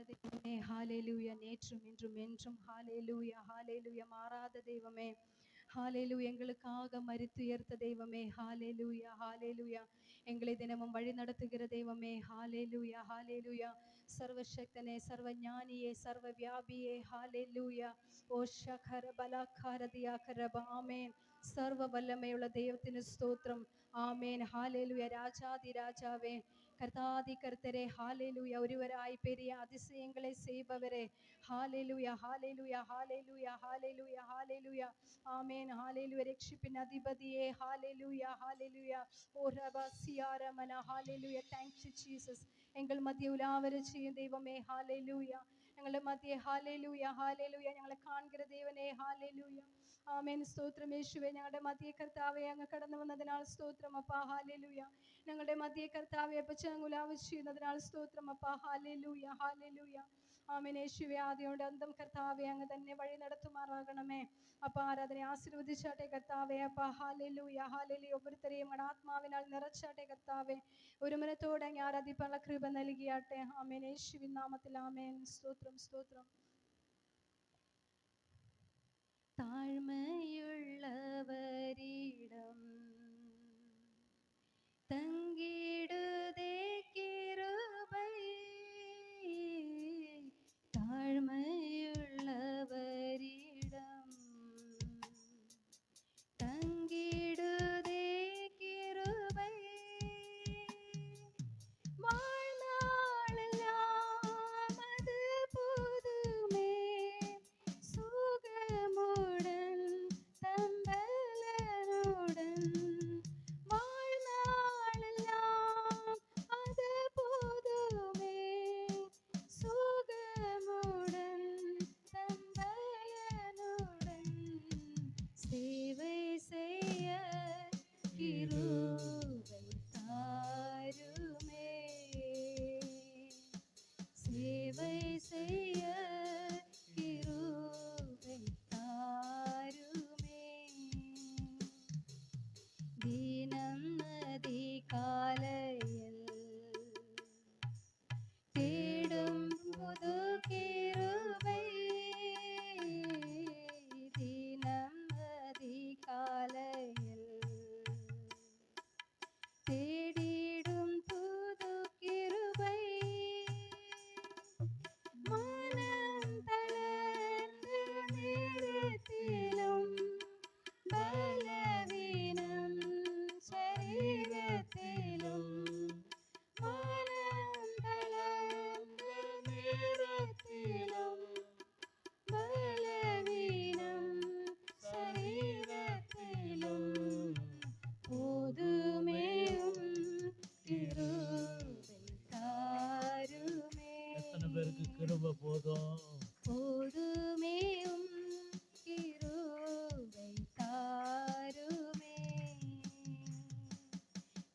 தெய்வமே ஹalleluya, நேற்றும் இன்றும் என்றும் ஹalleluya ஹalleluya, மாறாத தெய்வமே ஹalleluya, எங்களுக்காக மரித்து உயர்த்த தெய்வமே ஹalleluya ஹalleluya, எங்களை தினமும் வழி நடத்துகிற தெய்வமே ஹalleluya ஹalleluya, சர்வசக்தனே, சர்வஞானியே, சர்வ வியாபியே ஹalleluya. ஓ ஷகர பலகர தியாகர ஆமென். சர்வ வல்லமையுள்ள தெய்வத்தின் ஸ்தோத்திரம். ஆமென் ஹalleluya. ராஜாதி ராஜாவே, கர்த்தாதி கர்த்தரே ஹalleluya, ஒருவராய் பெரிய அதிசயங்களை செய்பவரே ஹalleluya ஹalleluya ஹalleluya ஹalleluya ஹalleluya. ஆமென் ஹalleluya. ரட்சிப்பின் அதிபதியே ஹalleluya ஹalleluya. ஓ ரபா சியாரமன ஹalleluya. Thank you Jesus. எங்கள் மத்திய உலாவர செய்யும் தெய்வமே ஹalleluya. ഞങ്ങളുടെ മധ്യേ ഹല്ലേലൂയ ഹല്ലേലൂയ, ഞങ്ങളെ കാൺകിற தேவனே ഹല്ലേലൂയ. ആമേൻ. സ്തോത്രം യേശുവേ. ഞങ്ങളുടെ മധ്യേ കർത്താവേ, അങ്ങ് കടന്നു വന്നതിനാൽ സ്തോത്രം അപ്പാ ഹല്ലേലൂയ. ഞങ്ങളുടെ മധ്യേ കർത്താവേ അപ്പച്ച അങ്ങ് ഉലാവ് ചെയ്യുന്നതിനാൽ സ്തോത്രം അപ്പാ ഹല്ലേലൂയ ഹല്ലേലൂയ. ആമേൻ യേശുവേ. ആദിയോട് അന്തം കർത്താവേ, അങ്ങ് തന്നെ വഴി നടത്തുമാറാകണമേ അപ്പാ. ആരാധന ആശീർവദിച്ചാട്ടെ കർത്താവേ അപ്പാ ഹല്ലേലൂയ ഹല്ലേലൂയ. ഓരോരുത്തരെയും അങ്ങയുടെ ആത്മാവിനാൽ നിറച്ചാട്ടെ കർത്താവേ. ഒരു മനത്തോടെ അങ്ങ് ആരാധിപ്പാനുള്ള കൃപ നൽകിയാട്ടെ. ആമേൻ യേശുവിൻ നാമത്തിൽ ആമേൻ. സ്തോത്രം സ്തോത്രം. താഴ്മയുള്ളവരിടം തങ്കിടുതേ കിരുബൈ, താഴ്മയുള്ളവരിടം തങ്കിടുതേ കിരുബൈ, வாழ்நாளெல்லாம் அது போதுமே, சுகமுடன் தம்பலனுடன், வாழ்நாளெல்லாம் அது போதுமே, சுகமுடன் தம்பலனுடன், சேவை செய்ய கிருபை தாருமே, சேவை செய்ய கிருபை தாருமே. தினம் அதிகாலையில் தேடும் புது கிருபை, தினம் அதிகாலையில் தேடிடும் புது கிருபை, மனம் தளர்ந்த நேரத்திலும் பலவீனம் சரீரத்திலும், மனம் தளர்ந்த நேரத்திலும் பலவீனம் சரீரத்திலும், போதுமேவும் கிருபை தாருமே. எத்தனை பேருக்கு கிருபை போதும்? போதுமேவும் கிருபை தாருமே.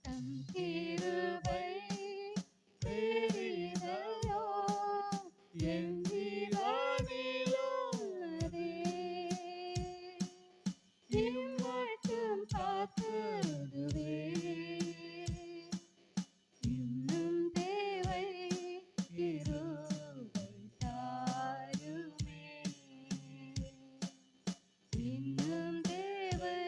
தம் கிருபை பெரிதோ என் ஜீவனிலும், அதே இம்மட்டும் காத்ததுவே, இன்னும் தேவை கிருபை தாருமே, இன்னும் தேவை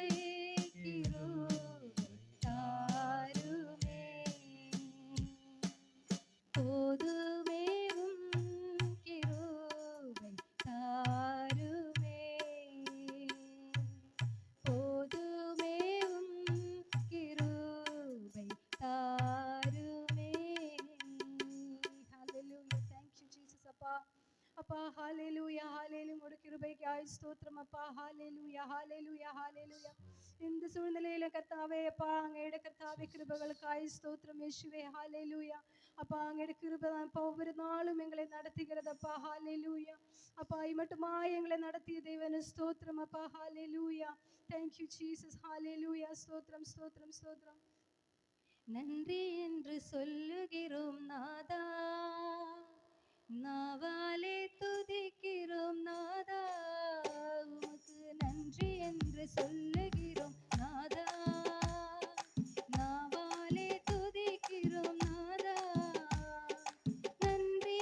கிருபை தாருமே. போதுமேவும் கிருபை தாருமே, போதுமேவும் கிருபை தாருமே. ஹalleluya. Thank you Jesus அப்பா. அப்பா ஹalleluya ஹalleluya. ஒரு கிருபைக்காய் ஸ்தோத்திரம் அப்பா. ஹalleluya ஹalleluya ஹalleluya. இந்த சூழ்நிலையில கர்த்தாவே அப்பா, അങ്ങയുടെ കർത്താവേ கிருபைகளுக்காய் ஸ்தோத்திரம் യേശുവേ. ஹalleluya அப்பா. അങ്ങയുടെ கிருபை தான் அப்பா ஒவ்வொரு நாளும் எங்களை நடத்துகிறதப்பா. ஹalleluya அப்பா. மட்டுமாய் எங்களை நடத்திய தேவனே ஸ்தோத்திரம் அப்பா. ஹalleluya. Thank you Jesus. ஹalleluya. ஸ்தோத்திரம் ஸ்தோத்திரம் ஸ்தோத்திரம். நன்றி என்று சொல்லுகிறோம் நாதா, நாவாலே துதிக்கிறோம் நாதா, உமக்கு நன்றி என்று சொல்லுகிறோம் நாதா, நாவாலே துதிக்கிறோம் நாதா, நன்றி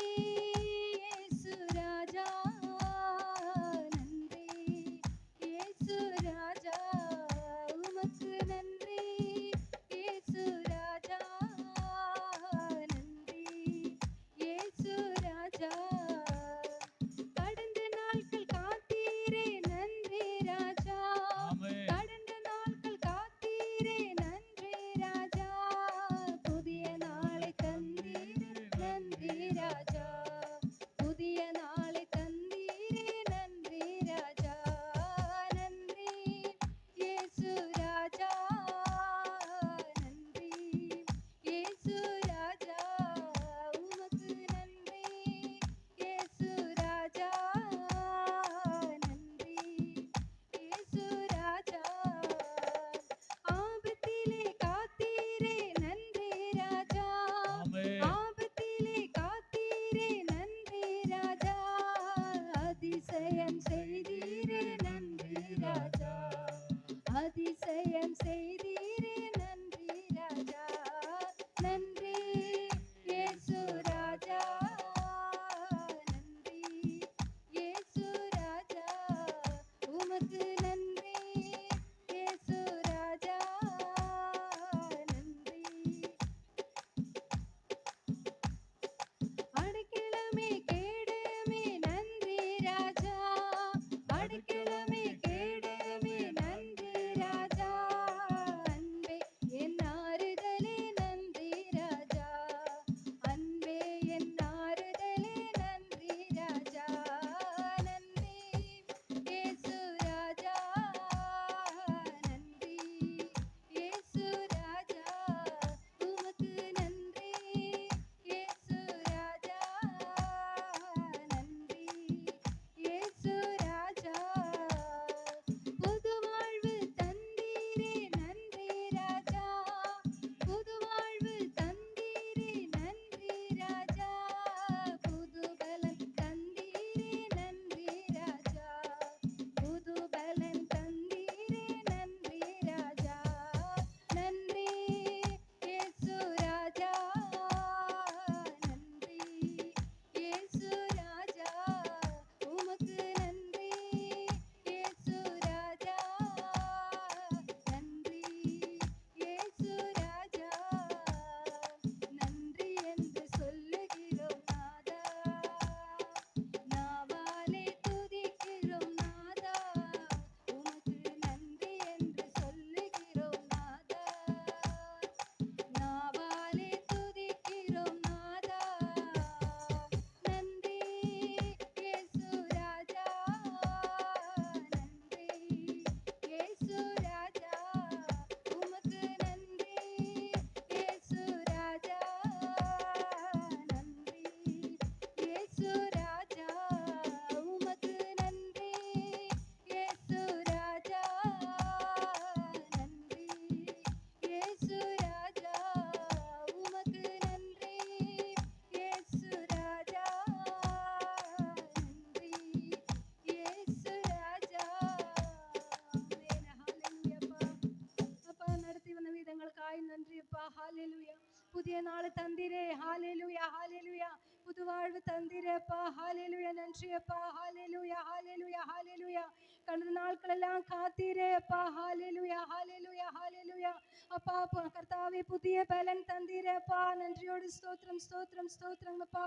புதிய நாள் தந்தீரே. ஹalleluya ஹalleluya. புது வாழ்வு தந்தீரேப்பா. ஹalleluya. நன்றியப்பா. ஹalleluya ஹalleluya ஹalleluya. கடந்த நாட்கள் எல்லாம் காத்தீரே அப்பா. ஹalleluya ஹalleluya ஹalleluya. அப்பா கர்த்தாவே புதிய பலன் தந்தீரேப்பா. நன்றியோடு ஸ்தோத்திரம் ஸ்தோத்திரம் ஸ்தோத்திரம் அப்பா.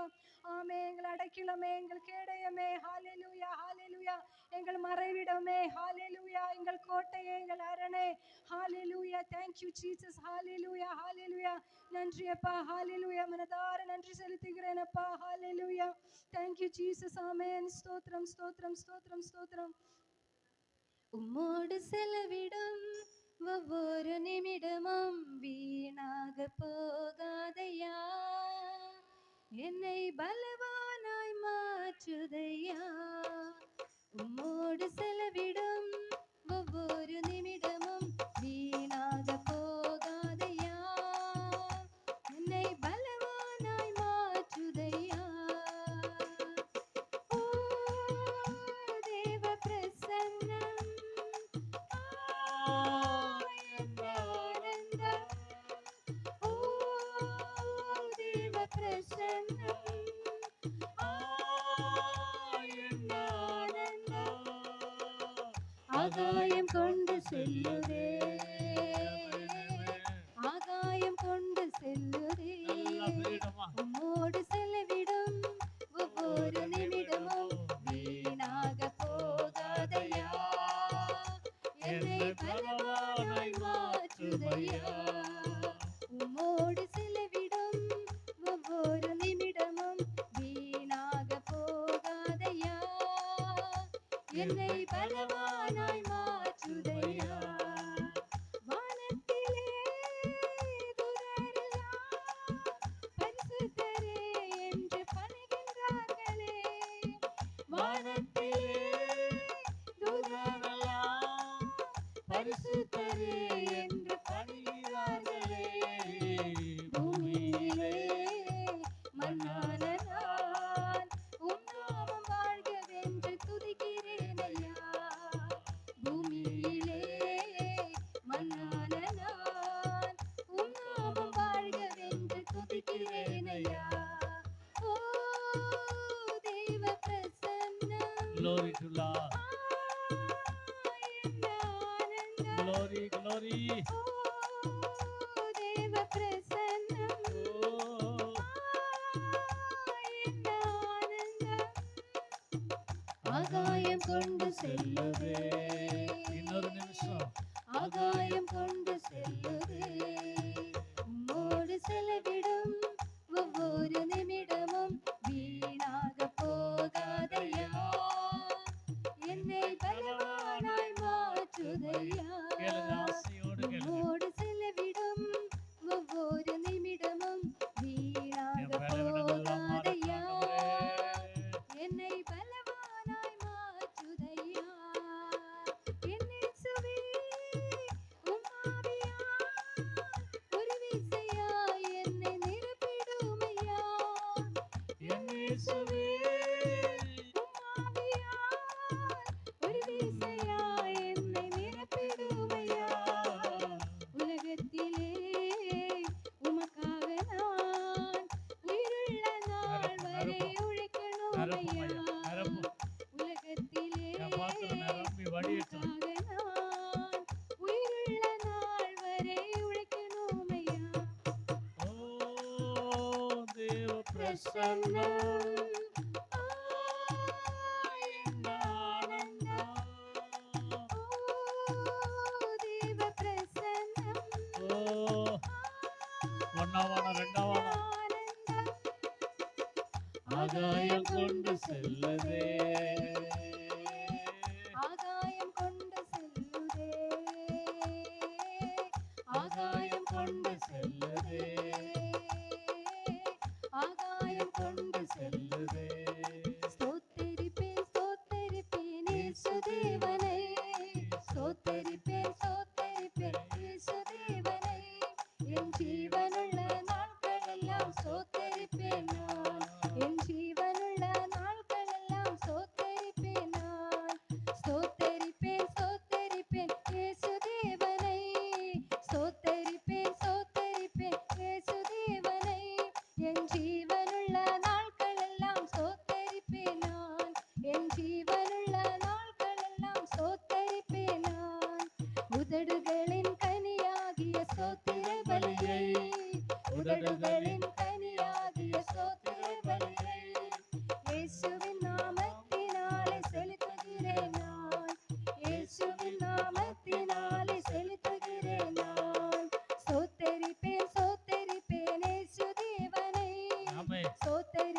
ஆமே. எங்கள் அடைக்கலமே, எங்கள் கேடயமே. ஹalleluya ஹalleluya. எங்கள் மறைவிடமே. ஹalleluya. எங்கள் கோட்டையே, எங்கள் அரணே. ஹalleluya. thank you jesus. ஹalleluya ஹalleluya. நன்றி அப்பா. ஹalleluya. மனதார நன்றி செலுத்துகிறேன் அப்பா. ஹalleluya. thank you jesus. ஆமென். ஸ்தோத்திரம் ஸ்தோத்திரம் ஸ்தோத்திரம் ஸ்தோத்திரம். உம்மோடு செலவிடும் ஒவ்வொரு நிமிடமும் வீணாக போகாதையா, என்னை பலவானாய் மாற்றுதையா. உம்மோடு செலவிடும் ஒவ்வொரு நிமிடமும் வீணாக போகாதையா, என்னை பலவானாய் மாற்றுதையா. ஓ தேவ பிரசன்னம், என் ஆனந்தம். ஓ தேவ பிரசன்னம், என் ஆனந்தம். ஆகாயம் கொண்டு செல்லுதே, ஆகாயம் கொண்டு செல்லுதே. உம்மோடு செலவிடும் ஒவ்வொரு நிமிடமும் வீணாக போகாதையா, என்னை பலவானாய் மாற்றுதையா. உம்மோடு செலவிடும் ஒவ்வொரு நிமிடமும் வீணாக போகாதையா, என்னை பலவானாய் மாற்றுதையா. வானத்திலே தூதரெல்லாம் பரிசுத்தரே என்று பணிகின்றார்களே. வானத்திலே தூதரெல்லாம் பரிசுத்தரே என்று பணிகிறார்களே. பூமியிலே மண்ணான நான் உம் நாமம் வாழ்கவென்று துதிக்கிறேனையா. பூமியிலே மண்ணான நான் உம் நாமம் வாழ்கவென்று துதிக்கிறேனையா. ஓ தேவ பிரசன்னம், Glory to Lord. என் ஆனந்தம். Glory, glory. ஓ தேவ பிரசன்னம், Oh, என் ஆனந்தம். ஆகாயம் கொண்டு செல்லுதே, இன்னொரு நிமிஷம். ஆகாயம் கொண்டு செல்லுதே. உம்மோடு செலவிடும் ஒவ்வொரு நிமிடமும் வீணாக போகாதையா, என்னை பலவானாய் மாற்றுதையா. கேளுங்க, ஆசையோடு கேளுங்க. உம்மோடு செலவிடும் ஒவ்வொரு நிமிடமும் வீணாக என் பலவீனங்களெல்லாம் போகாதையா, மாறட்டும். என்னை பலவானாய் மாற்றுதையா. என் இயேசுவே, உம் ஆவியால் ஒரு விசையாய் என்னை நிரப்பிடுமையா. என் இயேசுவே, உம் ஆவியால் ஒரு விசையாய் என்னை நிரப்பிடுமையா. உலகத்திலே உமக்காக நான் உயிருள்ள நாள் வரை உழைக்கணுமையா. நிரப்பும். உலகத்திலே என் பாத்திரம் நிரம்பி வடியட்டும். உமக்காக நான் உயிருள்ள நாள் வரை உழைக்கணுமையா. Oh, தேவ பிரசன்னம், பிரசன்னம். என் ஆனந்தம். ஓ தேவ பிரசன்னம், Oh, ஒன்னாவான ரெண்டாவான ஆனந்தம். ஆகாயம் கொண்டு செல்லுதே. ஆகாயம் கொண்டு செல்லுதே, ஆகாயம் கொண்டு செல்லுதே, ஆகாயம் கொண்டு செல்லுதே. ஸ்தோத்திரிப்பேன் ஸ்தோத்திரிப்பேன் இயேசு தேவனை, ஸ்தோத்திரிப்பேன் ஸ்தோத்திரிப்பேன் இயேசு தேவனை. என் ஜீவனுள்ள நாட்களெல்லாம் ஸ்தோத்திரிப்பேன் நான், என் ஜீவனுள்ள நாட்களெல்லாம் ஸ்தோத்திரிப்பேன் நான். ஸ்தோத்திரிப்பேன் ஸ்தோத்திரிப்பேன் இயேசு தேவனை, ஸ்தோத்திரிப்பேன் ஸ்தோத்திரிப்பேன் இயேசு தேவனை.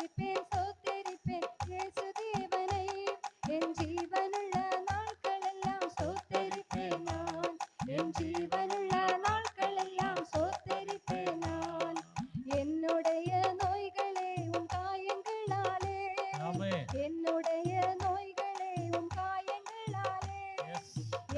சோத்தரிப்பேன் சோத்தரிப்பேன் இயேசு தேவனை என் ஜீவனுள்ள நாட்களெல்லாம் சோத்தரிப்பேன் நான் என் ஜீவனுள்ள நாட்களெல்லாம் சோத்தரிப்பேன் நான் என்னுடைய நோய்களே உன் காயங்களாலே ஆமென். என்னுடைய நோய்களே உன் காயங்களாலே Yes.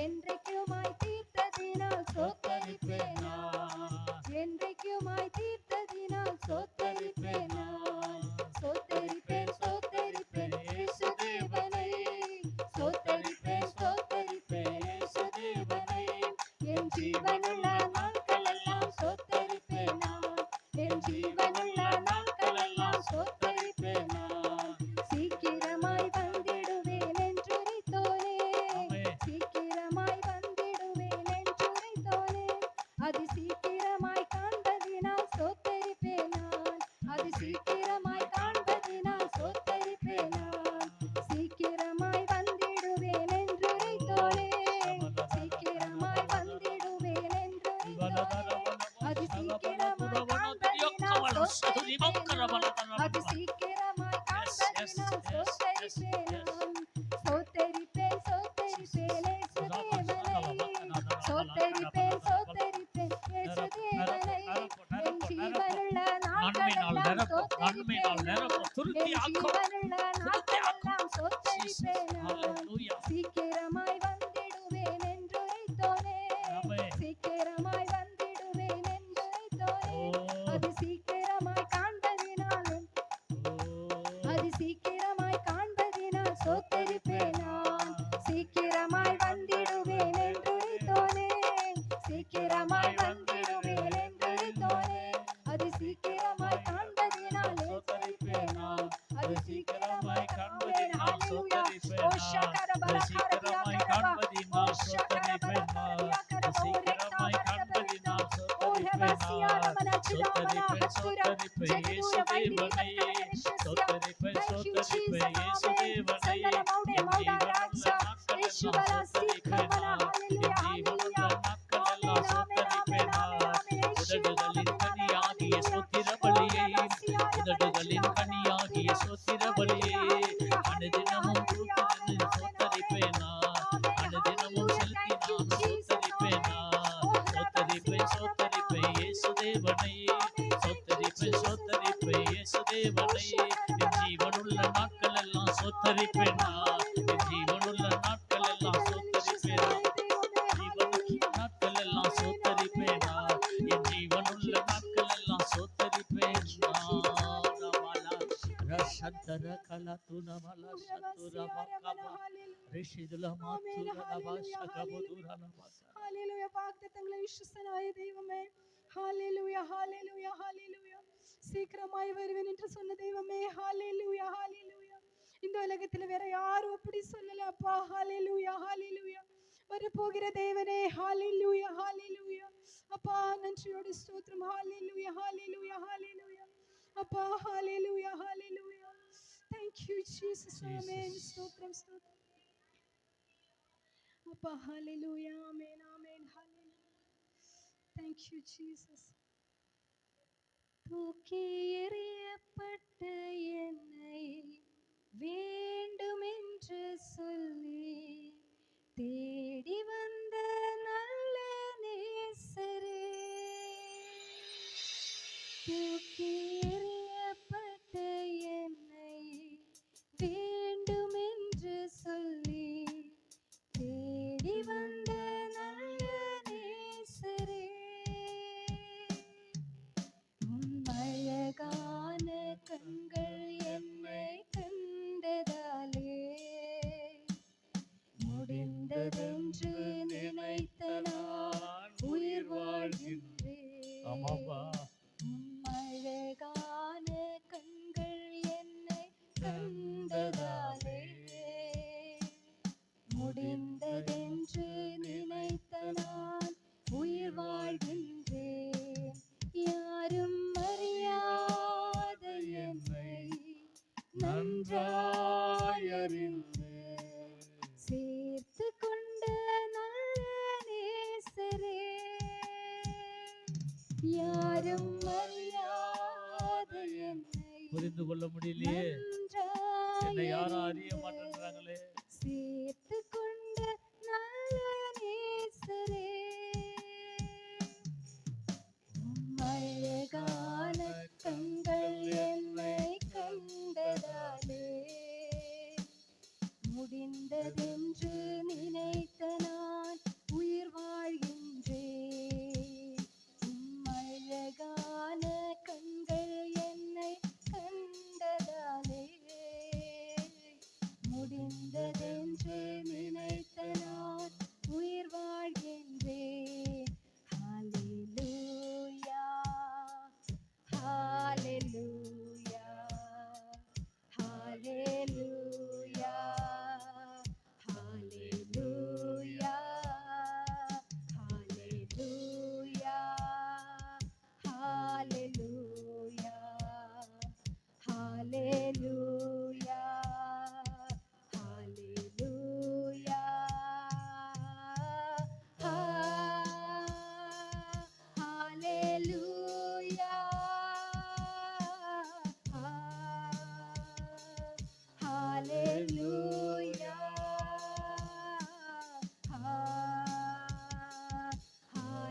என்றைக்குமாய் தீர்த்ததினால் சோத்தரிப்பேன் நான் என்றைக்குமாய் தீர்த்ததினால் சோத்தரிப்பேன் நான் சோத்தரிப்பேன் சோத்தரிப்பேன் இயேசு தேவனை சோத்தரிப்பேன் சோத்தரிப்பேன் இயேசு தேவனை என் ஜீவனுள்ள நாட்களெல்லாம் சோத்தரிப்பேன் நான் என் ஜீவனுள்ள நாட்களெல்லாம் சோத்தரிப்பேன் நான் சீக்கிரமாய் வந்திடுவேன் என்றுரைத்தோனே ஆமென். சீக்கிரமாய் வந்திடுவேன் என்றுரைத்தோனே அது சீக்கிரமாய் காண்பதினால் சோத்தரிப்பேன் நான் அது சீக்கிரமாய் காண்பதினால் சோத்தரிப்பேன் நான் சீக்கிரமாய் வந்திடுவேன் என்றுரைத்தோனே சீக்கிரமாய் வந்திடுவேன் என்றுரைத்தோனே அது சீக்கிரமாய் காண்பதினால் சோத்தரிப்பேன் நான் அது சீக்கிரமாய் காண்பதினால் சோத்தரிப்பேன் நான் சோத்தரிப்பேன் சோத்தரிப்பேன் இயேசு தேவனை சோத்தரிப்பேன் சோத்தரிப்பேன் இயேசு தேவனை என் ஜீவனுள்ள நாட்களெல்லாம் சோத்தரிப்பேன் நான் என் ஜீவனுள்ள நாட்களெல்லாம் சோத்தரிப்பேன் நான் Hallelujah. சீக்கிரமாய் வந்திடுவேன் என்றுரைத்தோனே ஆமென். சீக்கிரமாய் வந்திடுவேன் என்றுரைத்தோனே Oh. அது சீக்கிரமாய் காண்பதினால் அது சீக்கிரமாய் காண்பதினால் சோத்தரிப்பேன் நான் சீக்கிரமாய் வந்திடுவேன் என்றுரைத்தோனே சீக்கிரமாய் வந்திடுவேன் என்றுரைத்தோனே அது சீக்கிரமாய் காண்பதினால் சோத்தரிப்பேன் நான் அது சீக்கிரமாய் காண்பதினால் சோத்தரிப்பேன் நான் அது சீக்கிரமாய் காண்பதினால் சோத்தரிப்பேன் நான் அது சீக்கிரமாய் காண்பதினால் சோத்தரிப்பேன் இயேசு தேவனை சோத்தரிப்பேன் சோத்தரிப்பேன் இயேசு தேவனை என் ஜீவனுள்ள நாட்களெல்லாம் சோத்தரிப்பேன் நான் என் ஜீவனுள்ள நாட்களெல்லாம் சோத்தரிப்பேன் நான் உதடுகளின் கனியாகிய சோத்திர பலியை உதடுகளின் கனியாகிய சோத்திர பலியை அனுதினமும் கூப்பிட்டு சோத்தரிப்பேன் நான் அனுதினமும் செலுத்தி நான் சோத்தரிப்பேன் நான் சோத்தரிப்பேன் சோத்தரிப்பேன் இயேசு தேவனை சோத்தரிப்பேன் சோத்தரிப்பேன் இயேசு தேவனை என் ஜீவனுள்ள நாட்களெல்லாம் சோத்தரிப்பேன் நான் என் ஜீவனுள்ள நாட்களெல்லாம் சோத்தரிப்பேன் நான் ஜீவனுள்ள நாட்களெல்லாம் சோத்தரிப்பேன் நான் என் ஜீவனுள்ள நாட்களெல்லாம் சோத்தரிப்பேன் நான் ரஷந்தர கலதுனமல சத்துரமகம ரிஷிதுலமாத்துரலபாஷகபுதுரலபாஷ ஹalleluya வாഗ്ദത്തങ്ങളെ விசுவாசனாய தெய்வமே ஹalleluya ஹalleluya ஹalleluya சீக்கிரமாய் வருவேன் என்று சொன்ன தெய்வமே ஹalleluya ஹalleluya இந்த உலகத்தில் வேற யாரும் அப்படி சொல்லல அப்பா ஹalleluya ஹalleluya வரப்போகிற தேவனே ஹalleluya ஹalleluya அப்பா நன்றியோடு ஸ்தோத்திரம் ஹalleluya ஹalleluya ஹalleluya அப்பா ஹalleluya ஹalleluya thank you jesus amen ஸ்தோத்திரம் ஸ்தோத்திரம் அப்பா ஹalleluya amen amen hallelujah thank you jesus தூக்கி எறியப்பட்ட என்னை வேண்டுமென்று சொல்லி தேடி வந்த நல்ல நேசரே தூக்கி எறியப்பட்ட என்னை வேண்டுமென்று சொல்லி தேடி வந்த நல்ல நேசரே உம் அழகான கண்கள் என்னை கண்டதாலே முடிந்ததென்று நினைத்த நான் உயிர் வாழ்கின்றேன் ஆமாப்பா உம் அழகான கண்கள் என்னை கண்டதாலே முடிந்ததென்று நினைத்த நான் உயிர் வாழ்கின்றேன் யாரும் அறியாத என்னை நன்றாய் அறிந்து சேர்த்து கொண்ட நல்ல நேசரே யாரும் அறியாத என்னை புரிந்து கொள்ள முடியலையே, என்னை யாரும் அறிய மாட்டேன்றாங்களே. சேர்த்து கொண்ட நல்ல நேசரே, அழகான கண்கள் என்னை கண்டதாலே முடிந்ததென்று நினைத்த நான் உயிர் வாழ்கின்றேன். அழகான கண்கள் என்னை கண்டதாலே முடிந்ததென்று நினைத்த நான் உயிர் வாழ்கின்றேன். ஹalleluya, ஹalleluya, ஹalleluya, ஹalleluya, ஹalleluya, ஹalleluya, ஹalleluya, ஹalleluya, ஹalleluya, ஹalleluya,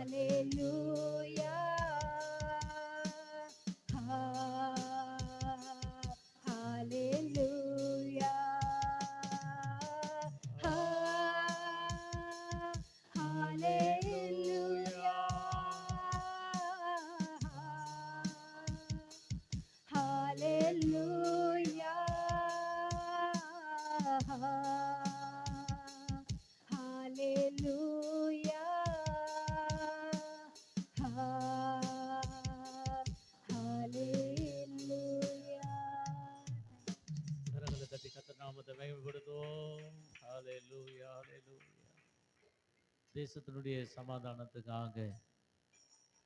ஹalleluya, ஹalleluya, ஹalleluya, ஹalleluya, ஹalleluya, ஹalleluya. கரங்களை தட்டி கர்த்தர் நாமத்தை மகிமைப்படுத்துவோம். ஹalleluya, ஹalleluya. தேசத்தினுடைய சமாதானத்துக்காக